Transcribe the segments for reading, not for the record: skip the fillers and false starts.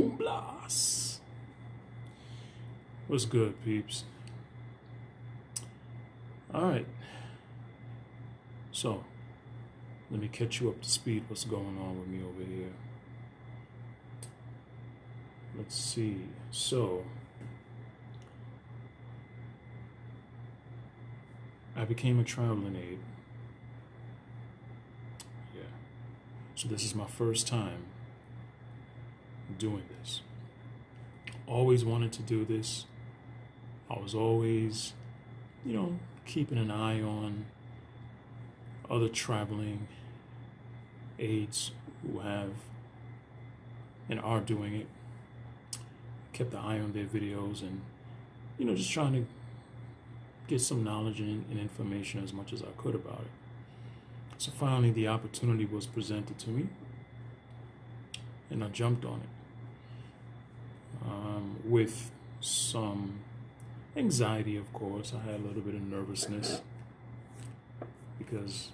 Boom blast. What's good, peeps? Alright. So, let me catch you up to speed. What's going on with me over here? Let's see. So, I became a traveling aide. Yeah. So this is my first time doing this. Always wanted to do this. I was always, keeping an eye on other traveling aides who have and are doing it. Kept an eye on their videos and, just trying to get some knowledge and information as much as I could about it. So finally the opportunity was presented to me and I jumped on it. With some anxiety, of course. I had a little bit of nervousness because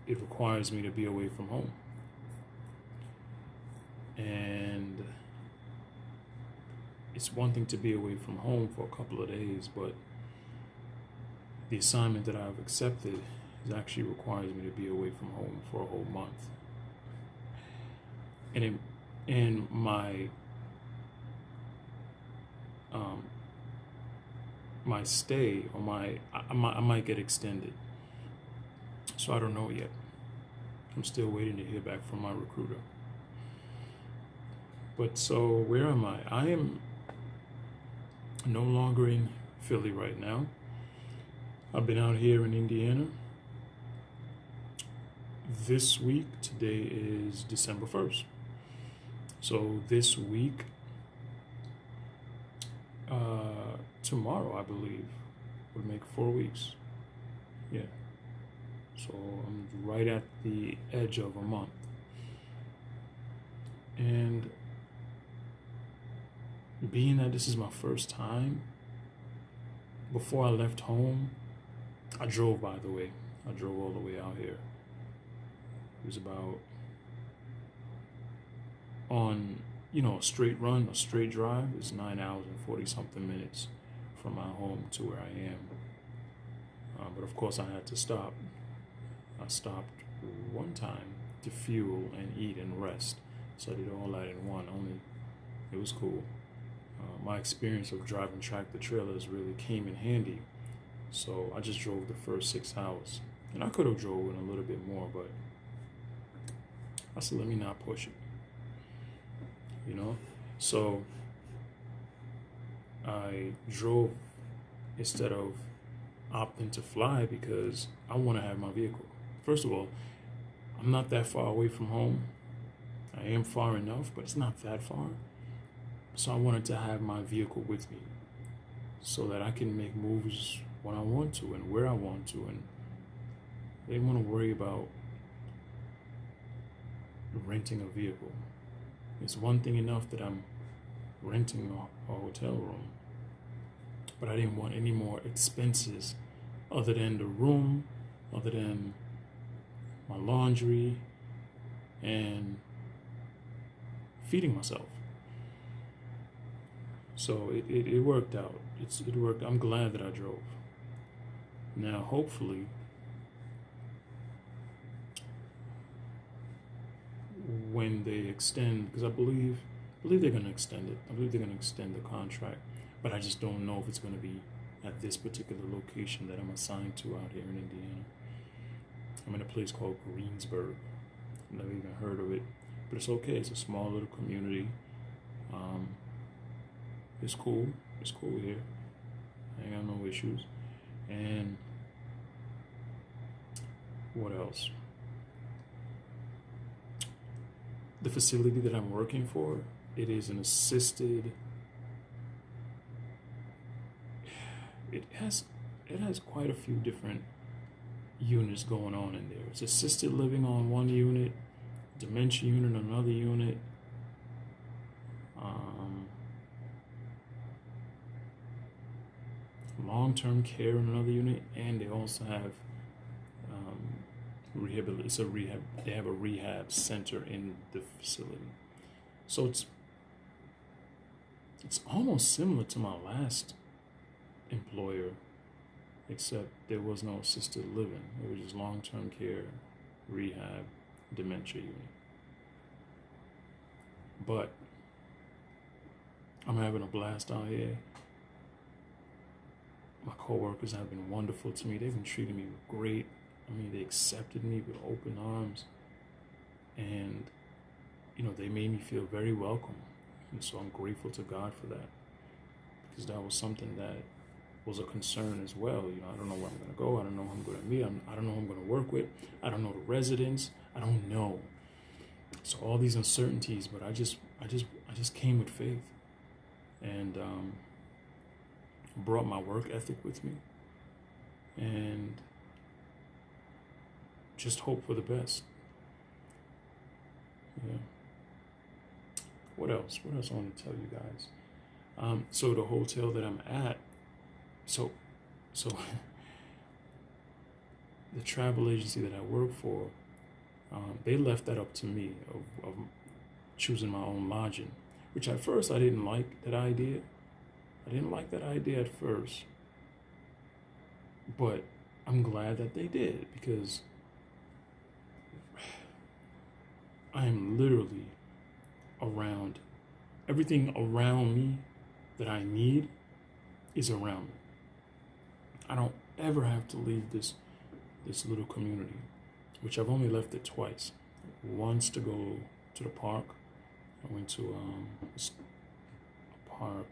it requires me to be away from home. And it's one thing to be away from home for a couple of days, but the assignment that I've accepted actually requires me to be away from home for a whole month. And my stay or I might get extended. So I don't know yet. I'm still waiting to hear back from my recruiter. But so where am I? I am no longer in Philly right now. I've been out here in Indiana. This week, today is December 1st. So this week, tomorrow, I believe, would make 4 weeks. Yeah. So I'm right at the edge of a month. And being that this is my first time, before I left home, I drove, by the way. I drove all the way out here. It was about on, a straight run, a straight drive is 9 hours and 40 something minutes from my home to where I am. But of course I had to stop. I stopped one time to fuel and eat and rest. So I did all that in one. It was cool. My experience of driving tractor trailers really came in handy. So I just drove the first 6 hours. And I could have drove a little bit more, but I said, let me not push it. So I drove instead of opting to fly because I want to have my vehicle. First of all, I'm not that far away from home. I am far enough, but it's not that far. So I wanted to have my vehicle with me so that I can make moves when I want to and where I want to. And I didn't want to worry about renting a vehicle. It's one thing enough that I'm renting a hotel room, but I didn't want any more expenses other than the room, other than my laundry and feeding myself. So it worked out. It worked. I'm glad that I drove. Now, hopefully, when they extend, because I believe they're going to extend it. I believe they're going to extend the contract, but I just don't know if it's going to be at this particular location that I'm assigned to out here in Indiana. I'm in a place called Greensburg. I've never even heard of it, but it's okay. It's a small little community. It's cool. It's cool here. I ain't got no issues. And what else? The facility that I'm working for, it is an assisted. It has quite a few different units going on in there. It's assisted living on one unit, dementia unit on another unit, long-term care in another unit, and they also have they have a rehab center in the facility. So It's almost similar to my last employer, except there was no assisted living. It was just long-term care, rehab, dementia unit. But I'm having a blast out here. My coworkers have been wonderful to me. They've been treating me great. I mean, they accepted me with open arms, and they made me feel very welcome. And so I'm grateful to God for that, because that was something that was a concern as well. I don't know where I'm going to go. I don't know who I'm going to meet. I don't know who I'm going to work with. I don't know the residents. I don't know. So all these uncertainties, but I just came with faith, and brought my work ethic with me, and just hope for the best. Yeah. What else? What else I want to tell you guys? So the hotel that I'm at, so the travel agency that I work for, they left that up to me of choosing my own lodging, which at first I didn't like that idea. I didn't like that idea at first, but I'm glad that they did, because I am literally around, everything around me that I need is around me. I don't ever have to leave this little community, which I've only left it twice. Once to go to the park. I went to a state park.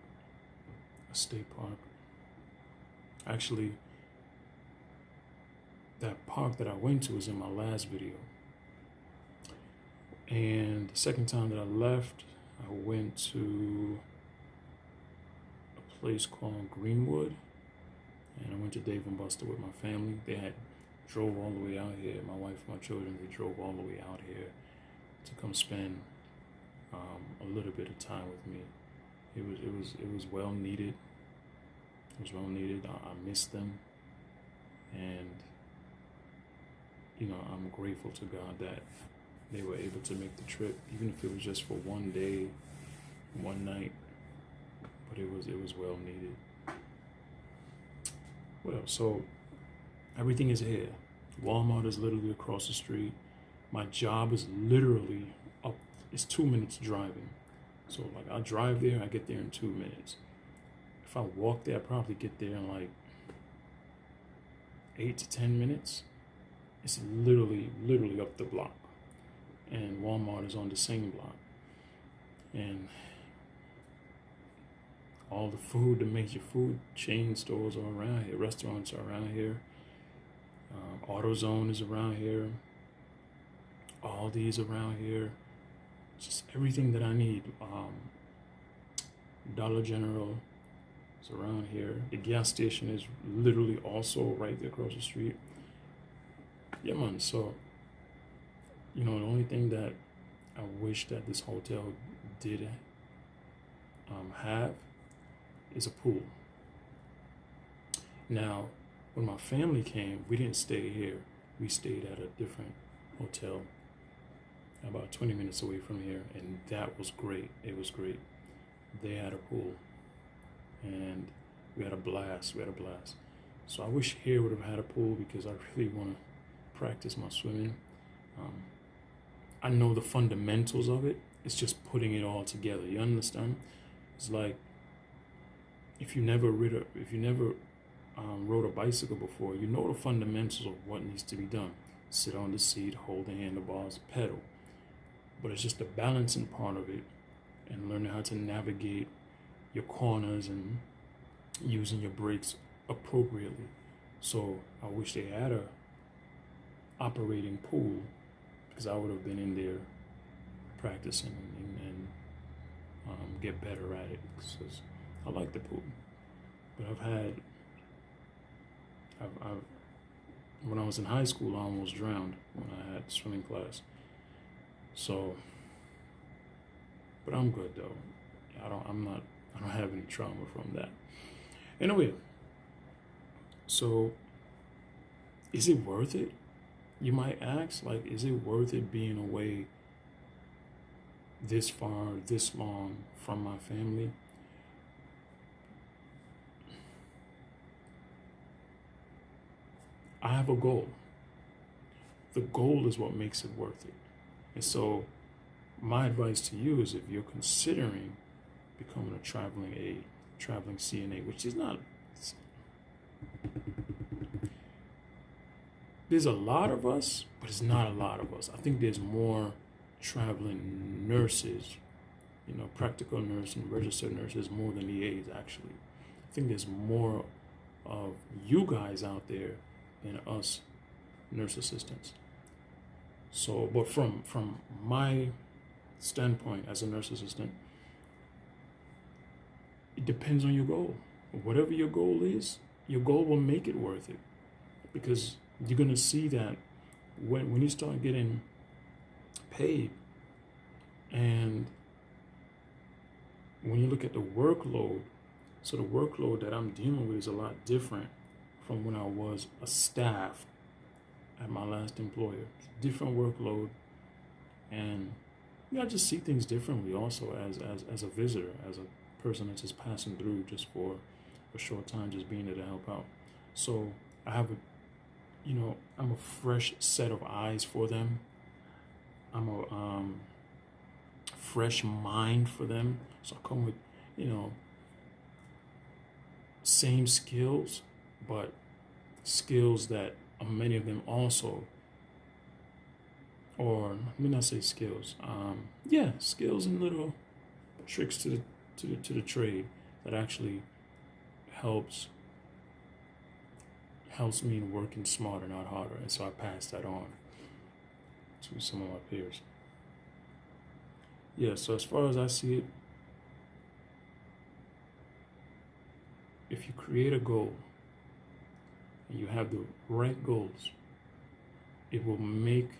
Actually, that park that I went to was in my last video. And the second time that I left, I went to a place called Greenwood, and I went to Dave and Buster with my family. They had drove all the way out here. My wife and my children, they drove all the way out here to come spend a little bit of time with me. It was well needed. It was well needed. I missed them, and I'm grateful to God that they were able to make the trip, even if it was just for one day, one night. But it was well needed. What else? So everything is here. Walmart is literally across the street. My job is literally up. It's 2 minutes driving. So like I drive there, I get there in 2 minutes. If I walk there, I probably get there in like 8 to 10 minutes. It's literally up the block. And Walmart is on the same block. And all the food, the major food chain stores are around here. Restaurants are around here. AutoZone is around here. Aldi's around here. Just everything that I need. Dollar General is around here. The gas station is literally also right there across the street. Yeah, man. So, the only thing that I wish that this hotel did have is a pool. Now, when my family came, we didn't stay here. We stayed at a different hotel about 20 minutes away from here, and that was great. It was great. They had a pool, and we had a blast. So I wish here would have had a pool, because I really want to practice my swimming. I know the fundamentals of it. It's just putting it all together. You understand? It's like if you never rode a bicycle before, you know the fundamentals of what needs to be done. Sit on the seat, hold the handlebars, pedal. But it's just the balancing part of it, and learning how to navigate your corners and using your brakes appropriately. So I wish they had a operating pool, because I would have been in there practicing and get better at it, because I like the pool. But when I was in high school, I almost drowned when I had swimming class. So, but I'm good though. I don't have any trauma from that. Anyway, so is it worth it? You might ask, like, is it worth it being away this far, this long from my family? I have a goal. The goal is what makes it worth it. And so my advice to you is if you're considering becoming a traveling aide, traveling CNA, which is not, there's a lot of us, but it's not a lot of us. I think there's more traveling nurses, practical nurse and registered nurses more than the aides actually. I think there's more of you guys out there than us nurse assistants. So, but from my standpoint as a nurse assistant, it depends on your goal. Whatever your goal is, your goal will make it worth it, because you're gonna see that when you start getting paid, and when you look at the workload, so the workload that I'm dealing with is a lot different from when I was a staff at my last employer. Different workload, and I just see things differently also as a visitor, as a person that's just passing through just for a short time, just being there to help out. So I have I'm a fresh set of eyes for them. I'm a fresh mind for them. So I come with, same skills, but skills that many of them also, or let me not say skills. Skills and little tricks to the trade that actually helps me in working smarter, not harder. And so I pass that on to some of my peers. Yeah, so as far as I see it, if you create a goal and you have the right goals, it will make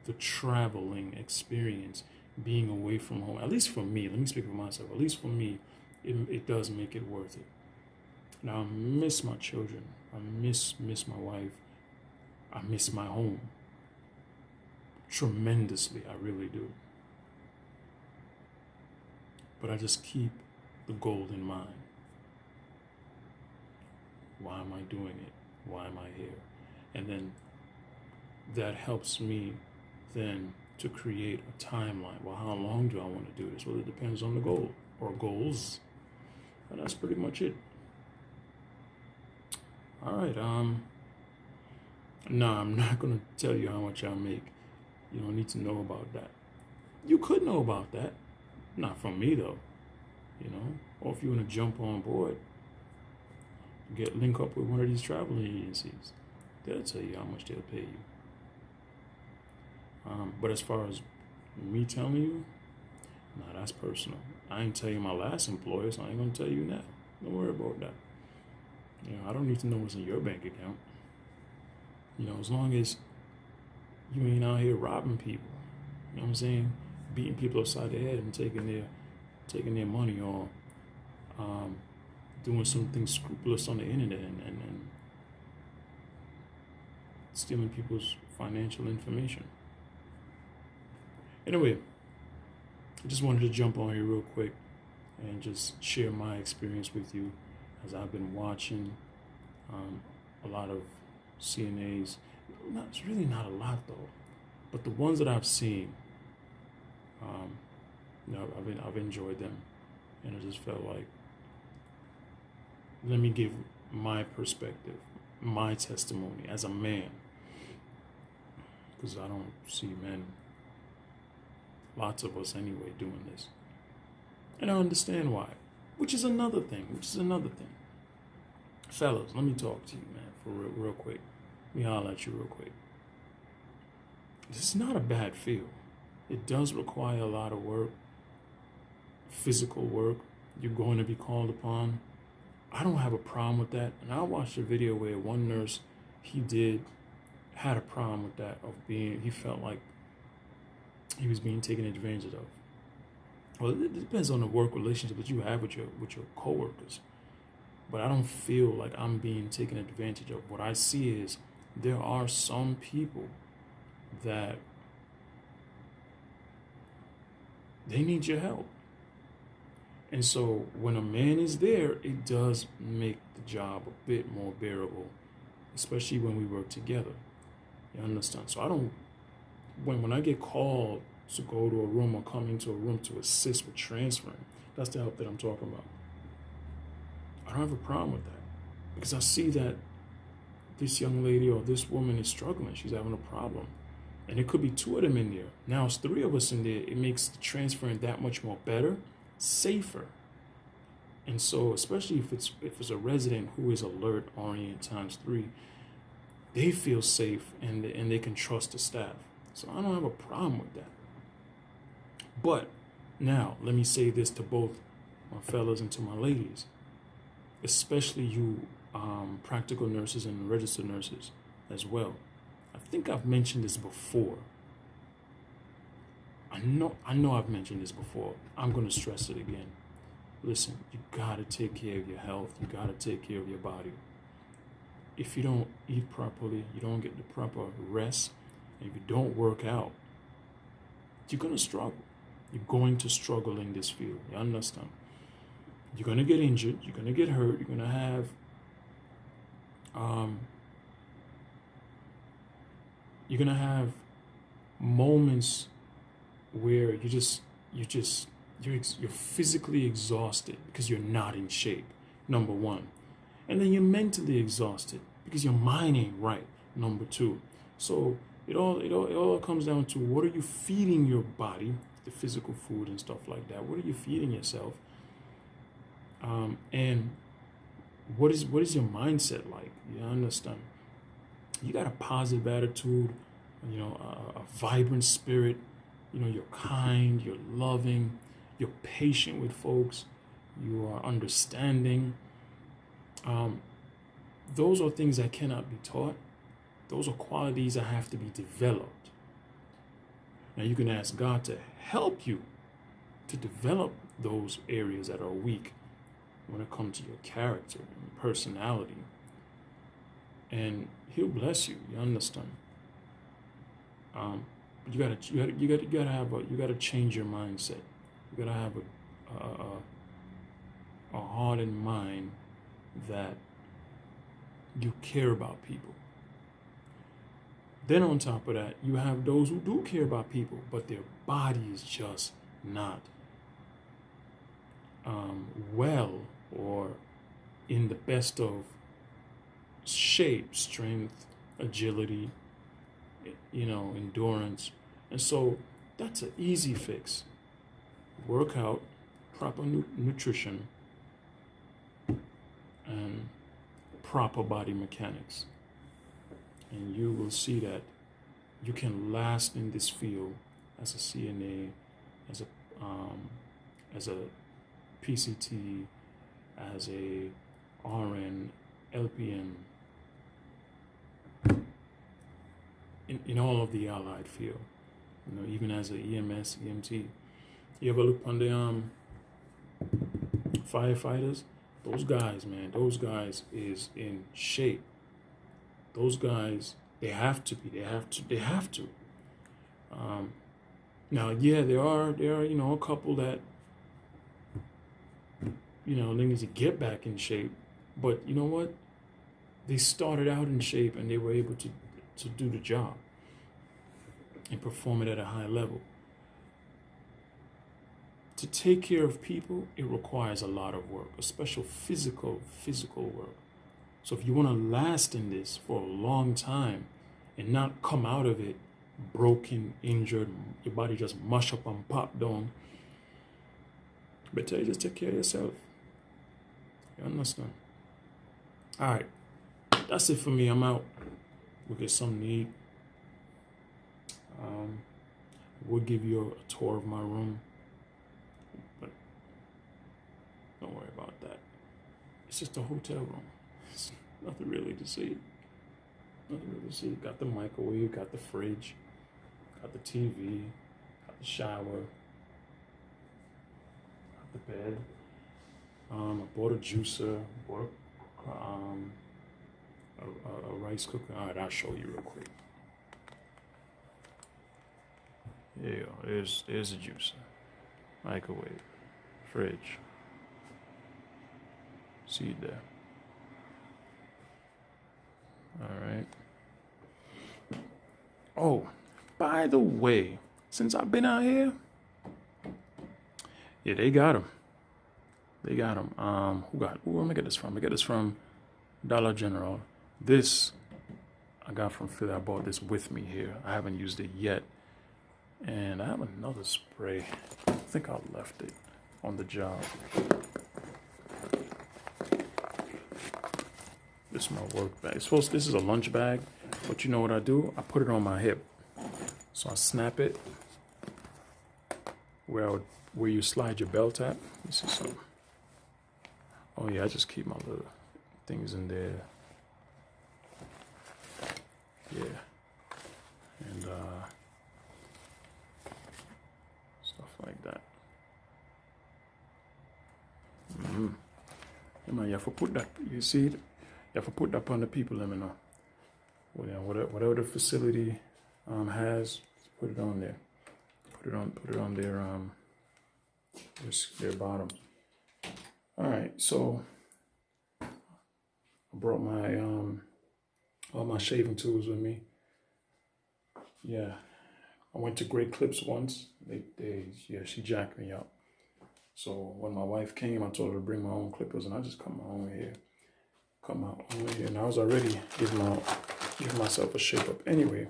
the traveling experience, being away from home, at least for me, let me speak for myself, at least for me, it does make it worth it. Now, I miss my children. I miss my wife. I miss my home tremendously. I really do. But I just keep the goal in mind. Why am I doing it? Why am I here? And then that helps me then to create a timeline. Well, how long do I want to do this? Well, it depends on the goal or goals. And that's pretty much it. All right. No, I'm not going to tell you how much I make. You don't need to know about that. You could know about that. Not from me, though. Or if you want to jump on board, link up with one of these traveling agencies. They'll tell you how much they'll pay you. But as far as me telling you, that's personal. I ain't tell you my last employer, so I ain't gonna tell you now. Don't worry about that. I don't need to know what's in your bank account. As long as you ain't out here robbing people, you know what I'm saying, beating people upside the head and taking their money, or doing something scrupulous on the internet and stealing people's financial information. Anyway, I just wanted to jump on here real quick and just share my experience with you as I've been watching a lot of CNAs. It's really not a lot though, but the ones that I've seen, I've enjoyed them, and I just felt like, let me give my perspective, my testimony as a man, because I don't see men, lots of us anyway, doing this, and I understand why, which is another thing. Fellas, let me talk to you, man, for real quick. Let me holler at you real quick. This is not a bad field. It does require a lot of work, physical work. You're going to be called upon. I don't have a problem with that. And I watched a video where one nurse, had a problem with that, he felt like he was being taken advantage of. Well, it depends on the work relationship that you have with your coworkers. But I don't feel like I'm being taken advantage of. What I see is there are some people that they need your help. And so when a man is there, it does make the job a bit more bearable especially when we work together. You understand? So I don't, when I get called to go to a room or come into a room to assist with transferring, that's the help that I'm talking about. I don't have a problem with that because I see that this young lady or this woman is struggling. She's having a problem. And it could be two of them in there. Now it's three of us in there. It makes the transferring that much more better, safer. And so, especially if it's a resident who is alert, oriented times 3, they feel safe and they can trust the staff. So I don't have a problem with that. But now, let me say this to both my fellas and to my ladies, especially you practical nurses and registered nurses as well. I think I've mentioned this before. I know I've mentioned this before. I'm going to stress it again. Listen, you got to take care of your health. You got to take care of your body. If you don't eat properly, you don't get the proper rest, and if you don't work out, you're going to struggle. You're going to struggle in this field. You understand? You're going to get injured. You're going to get hurt. You're going to have moments where you're physically exhausted because you're not in shape, number one. And then you're mentally exhausted because your mind ain't right, number 2. So it all comes down to, what are you feeding your body, the physical food and stuff like that? What are you feeding yourself? And what is your mindset like? You understand? You got a positive attitude, a vibrant spirit. You're kind, you're loving, you're patient with folks, you are understanding. Those are things that cannot be taught. Those are qualities that have to be developed. Now you can ask God to help you to develop those areas that are weak when it comes to your character and personality. And He'll bless you. You understand? You gotta change your mindset. You gotta have a heart and mind that you care about people. Then on top of that, you have those who do care about people, but their body is just not well or in the best of shape, strength, agility, endurance. And so that's an easy fix. Work out, proper nutrition, and proper body mechanics. And you will see that you can last in this field as a CNA, as a PCT, as a RN, LPN, in all of the allied field. Even as a EMS, EMT. You ever look on the firefighters? Those guys, man, those guys is in shape. Those guys, they have to be. They have to. Now, yeah, there are a couple that they need to get back in shape. But you know what? They started out in shape and they were able to do the job and perform it at a high level. To take care of people, it requires a lot of work, a special physical work. So if you want to last in this for a long time and not come out of it broken, injured, your body just mush up and pop down, better you just take care of yourself. You understand? All right, that's it for me. I'm out. We'll get something to eat. We'll give you a tour of my room, but don't worry about that. It's just a hotel room. It's nothing really to see. Got the microwave, got the fridge, got the TV, got the shower, got the bed. I bought a juicer, bought a rice cooker. All right, I'll show you real quick. Yeah, there's a juicer, microwave, fridge. See it there. Oh, by the way, since I've been out here, yeah, they got them. They got them. Where am I get this from? I get this from Dollar General. This I got from Philly. I bought this with me here. I haven't used it yet. And I have another spray. I think I left it on the job. This is my work bag. This is a lunch bag, but you know what I do? I put it on my hip. So I snap it where you slide your belt at. This is some. Oh yeah, I just keep my little things in there. Yeah. And stuff like that. Yeah, man, you have to put that, you see it? You have to put that upon the people, let me know. Well, yeah, whatever the facility has, put it on there. Put it on their bottom. All right, so I brought my all my shaving tools with me. Yeah, I went to Great Clips once. She jacked me up. So when my wife came, I told her to bring my own clippers, and I just come out over here, and I was already giving myself a shape up anyway,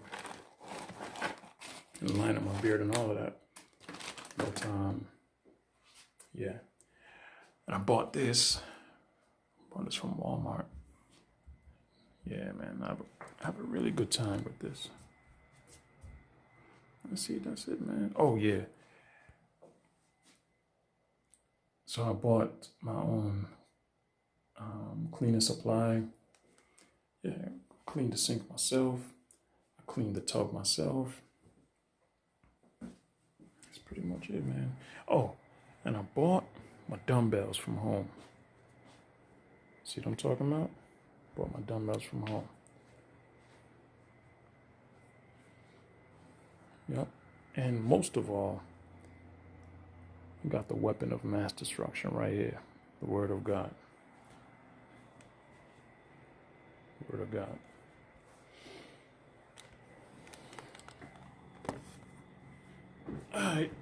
and line up my beard and all of that. But yeah, and I bought this from Walmart. Yeah, man, I have a really good time with this. Let's see, that's it, man. Oh yeah. So I bought my own cleaning supply. Yeah, I cleaned the sink myself. I cleaned the tub myself. That's pretty much it, man. Oh, and I bought my dumbbells from home. See what I'm talking about? Bought my dumbbells from home. Yep. And most of all, we got the weapon of mass destruction right here. The Word of God. The Word of God. Alright.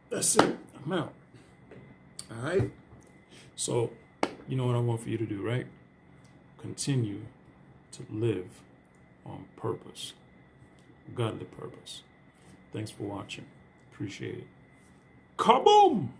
That's it. I'm out. Alright. So, you know what I want for you to do, right? Continue to live on purpose. Godly purpose. Thanks for watching. Appreciate it. Kaboom!